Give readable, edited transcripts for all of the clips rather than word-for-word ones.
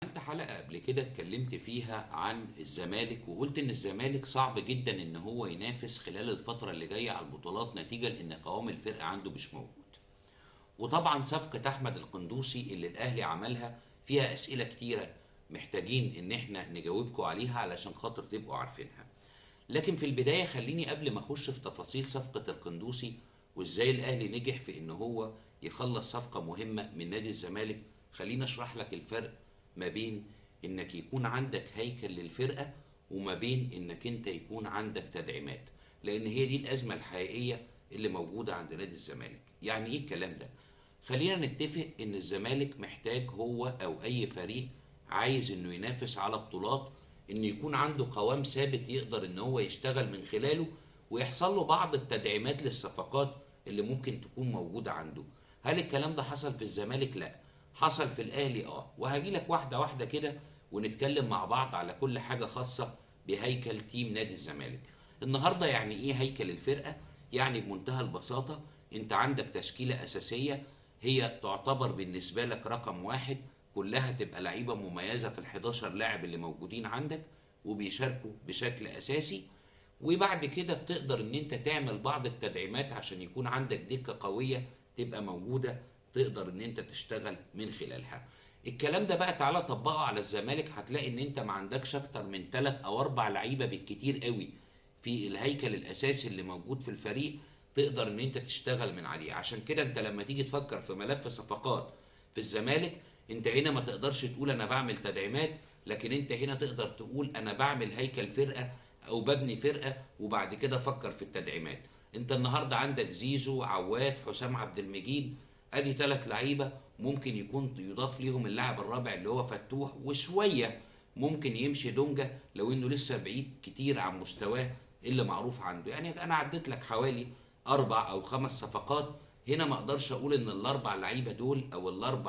عملت حلقة قبل كده اتكلمت فيها عن الزمالك وقلت ان الزمالك صعب جدا ان هو ينافس خلال الفترة اللي جاية على البطولات نتيجة لان قوام الفرقة عنده مش موجود. وطبعا صفقة احمد القندوسي اللي الاهلي عملها فيها اسئلة كتيرة محتاجين ان احنا نجاوبكم عليها علشان خاطر تبقوا عارفينها. لكن في البداية خليني قبل ما اخش في تفاصيل صفقة القندوسي وازاي الاهلي نجح في ان هو يخلص صفقة مهمة من نادي الزمالك، خليني اشرح لك الفرق ما بين انك يكون عندك هيكل للفرقة وما بين انك انت يكون عندك تدعيمات، لان هي دي الازمة الحقيقية اللي موجودة عند نادي الزمالك. يعني ايه الكلام ده؟ خلينا نتفق ان الزمالك محتاج هو او اي فريق عايز انه ينافس على بطولات ان يكون عنده قوام ثابت يقدر ان هو يشتغل من خلاله، ويحصل له بعض التدعيمات للصفقات اللي ممكن تكون موجودة عنده. هل الكلام ده حصل في الزمالك؟ لا. حصل في الاهلي وهجي لك واحدة واحدة كده ونتكلم مع بعض على كل حاجة خاصة بهيكل تيم نادي الزمالك. النهاردة يعني ايه هيكل الفرقة؟ يعني بمنتهى البساطة انت عندك تشكيلة اساسية هي تعتبر بالنسبة لك رقم واحد، كلها تبقى لعيبة مميزة في ال11 لاعب اللي موجودين عندك وبيشاركوا بشكل اساسي. وبعد كده بتقدر ان انت تعمل بعض التدعيمات عشان يكون عندك دكة قوية تبقى موجودة تقدر ان انت تشتغل من خلالها. الكلام ده بقى تعالى طبقه على الزمالك، هتلاقي ان انت ما عندكش اكتر من 3 او 4 لعيبة بالكتير قوي في الهيكل الاساسي اللي موجود في الفريق تقدر ان انت تشتغل من عليه. عشان كده انت لما تيجي تفكر في ملف صفقات في الزمالك، انت هنا ما تقدرش تقول انا بعمل تدعيمات، لكن انت هنا تقدر تقول انا بعمل هيكل فرقة او ببني فرقة وبعد كده افكر في التدعيمات. انت النهاردة عندك زيزو، عواد، حسام عبد المجيد، ادي 3 لعيبة ممكن يكون يضاف ليهم اللاعب الرابع اللي هو فتوح، وشوية ممكن يمشي دونجا لو انه لسه بعيد كتير عن مستواه اللي معروف عنده. يعني انا عديت لك حوالي 4 أو 5 صفقات. هنا ما اقدرش اقول ان ال4 لعيبه دول او ال4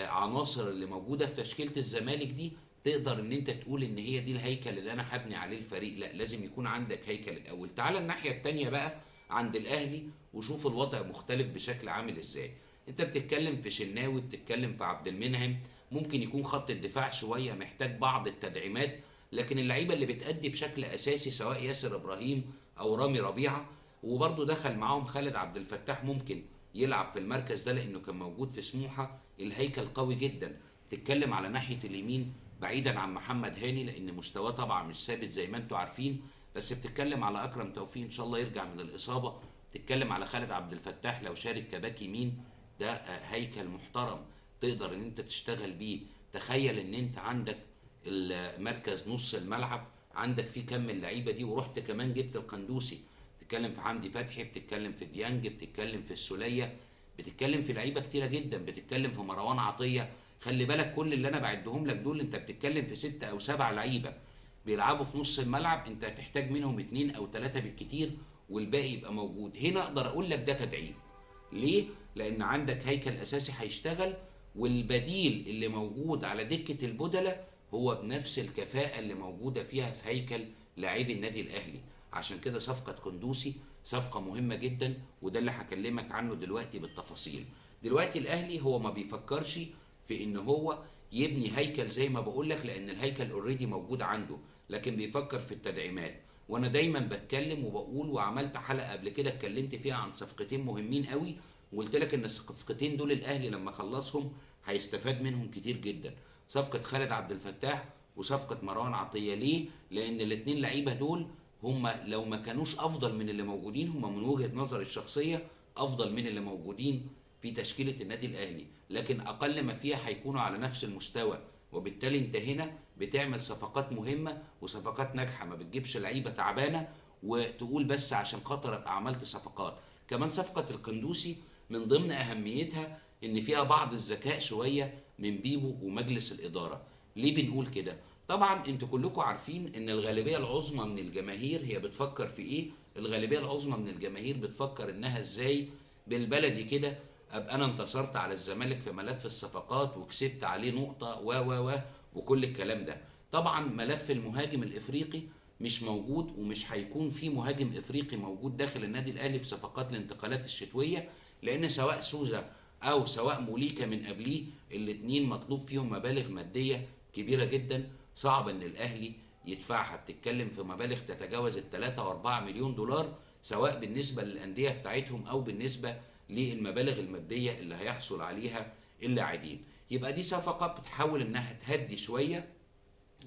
عناصر اللي موجوده في تشكيله الزمالك دي تقدر ان انت تقول ان هي دي الهيكل اللي انا هبني عليه الفريق. لا، لازم يكون عندك هيكل الاول. تعال الناحيه التانيه بقى عند الاهلي وشوف الوضع مختلف بشكل عامل ازاي. انت بتتكلم في شناوي، بتتكلم في عبد المنعم، ممكن يكون خط الدفاع شويه محتاج بعض التدعيمات، لكن اللعيبه اللي بتأدي بشكل اساسي سواء ياسر ابراهيم او رامي ربيعه، وبرضه دخل معاهم خالد عبد الفتاح ممكن يلعب في المركز ده لانه كان موجود في سموحه، الهيكل قوي جدا. تتكلم على ناحيه اليمين بعيدا عن محمد هاني لان مستواه طبعا مش ثابت زي ما انتم عارفين، بس بتتكلم على اكرم توفيق ان شاء الله يرجع من الاصابه، بتتكلم على خالد عبد الفتاح لو شارك كباك يمين، ده هيكل محترم تقدر ان انت تشتغل بيه. تخيل ان انت عندك المركز نص الملعب عندك فيه كم من اللعيبه دي، ورحت كمان جبت القندوسي، بتتكلم في حمدي فتحي، بتتكلم في ديانج، بتتكلم في السوليه، بتتكلم في لعيبه كتيره جدا، بتتكلم في مروان عطيه. خلي بالك كل اللي انا بعدهم لك دول انت بتتكلم في 6 أو 7 لعيبه بيلعبوا في نص الملعب، انت هتحتاج منهم 2 أو 3 بالكتير والباقي يبقى موجود. هنا اقدر اقول لك ده تدعيم. ليه؟ لان عندك هيكل اساسي هيشتغل، والبديل اللي موجود على دكة البدلة هو بنفس الكفاءة اللي موجودة فيها في هيكل لاعبي النادي الاهلي. عشان كده صفقة قندوسي صفقة مهمة جدا، وده اللي هكلمك عنه دلوقتي بالتفاصيل. دلوقتي الاهلي هو ما بيفكرش في ان هو يبني هيكل زي ما بقول لك لان الهيكل اوريدي موجود عنده، لكن بيفكر في التدعيمات. وانا دايما بتكلم وبقول، وعملت حلقة قبل كده اتكلمت فيها عن صفقتين مهمين قوي، وقلت لك ان الصفقتين دول الاهلي لما خلصهم هيستفاد منهم كتير جدا. صفقة خالد عبد الفتاح وصفقة مروان عطية. ليه؟ لان الاتنين لعيبة دول هم لو ما كانوش افضل من اللي موجودين، هم من وجهة نظري الشخصية افضل من اللي موجودين في تشكيلة النادي الاهلي، لكن اقل ما فيها هيكونوا على نفس المستوى. وبالتالي انت هنا بتعمل صفقات مهمة وصفقات ناجحة، ما بتجيبش لعيبة تعبانة وتقول بس عشان خاطر ابقى عملت صفقات. كمان صفقة القندوسي من ضمن اهميتها ان فيها بعض الذكاء شوية من بيبو ومجلس الادارة. ليه بنقول كده؟ طبعا انتوا كلكم عارفين ان الغالبية العظمى من الجماهير هي بتفكر في ايه؟ الغالبية العظمى من الجماهير بتفكر انها ازاي بالبلدي كده ابقى انا انتصرت على الزمالك في ملف الصفقات وكسبت عليه نقطة و وكل الكلام ده. طبعا ملف المهاجم الافريقي مش موجود، ومش هيكون في مهاجم افريقي موجود داخل النادي الاهلي في صفقات الانتقالات الشتويه، لان سواء سوزا او سواء موليكا من قبليه، الاتنين مطلوب فيهم مبالغ ماديه كبيره جدا، صعب ان الاهلي يدفعها. بتتكلم في مبالغ تتجاوز ال3 و4 مليون دولار، سواء بالنسبه للانديه بتاعتهم او بالنسبه للمبالغ الماديه اللي هيحصل عليها اللاعبين. يبقى دي صفقه بتحاول انها تهدي شويه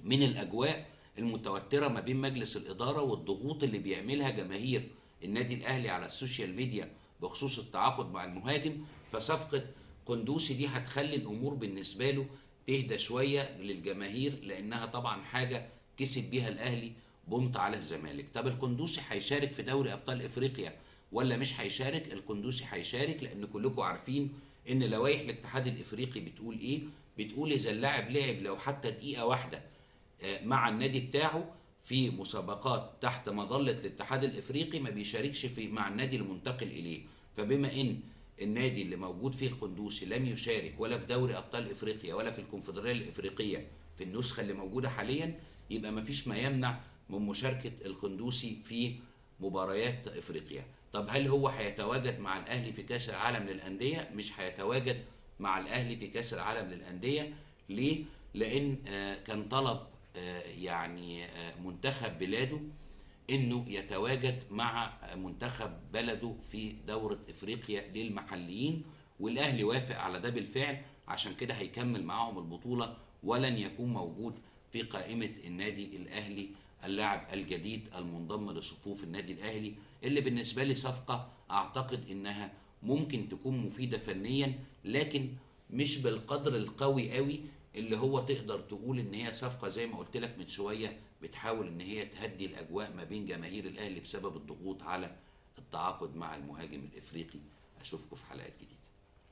من الاجواء المتوتره ما بين مجلس الاداره والضغوط اللي بيعملها جماهير النادي الاهلي على السوشيال ميديا بخصوص التعاقد مع المهاجم. فصفقه قندوسي دي هتخلي الامور بالنسبه له تهدى شويه للجماهير، لانها طبعا حاجه كسب بيها الاهلي بونت على الزمالك. طب القندوسي هيشارك في دوري ابطال افريقيا ولا مش هيشارك؟ القندوسي هيشارك، لان كلكم عارفين ان لوائح الاتحاد الافريقي بتقول ايه. بتقول اذا اللاعب لعب لو حتى دقيقه واحده مع النادي بتاعه في مسابقات تحت مظله الاتحاد الافريقي، ما بيشاركش في مع النادي المنتقل اليه. فبما ان النادي اللي موجود فيه القندوسي لم يشارك ولا في دوري ابطال افريقيا ولا في الكونفدراليه الافريقيه في النسخه اللي موجوده حاليا، يبقى ما فيش ما يمنع من مشاركه القندوسي في مباريات افريقيا. طب هل هو هيتواجد مع الاهلي في كاس العالم للانديه؟ مش هيتواجد مع الاهلي في كاس العالم للانديه. ليه؟ لان كان طلب يعني منتخب بلاده انه يتواجد مع منتخب بلده في دورة افريقيا للمحليين، والاهلي وافق على ده بالفعل. عشان كده هيكمل معاهم البطولة، ولن يكون موجود في قائمة النادي الاهلي اللاعب الجديد المنضم لصفوف النادي الاهلي، اللي بالنسبة لي صفقة اعتقد انها ممكن تكون مفيدة فنيا، لكن مش بالقدر القوي قوي اللي هو تقدر تقول ان هي صفقه زي ما قلت لك من شويه بتحاول ان هي تهدي الاجواء ما بين جماهير الاهلي بسبب الضغوط على التعاقد مع المهاجم الافريقي. اشوفكم في حلقات جديده.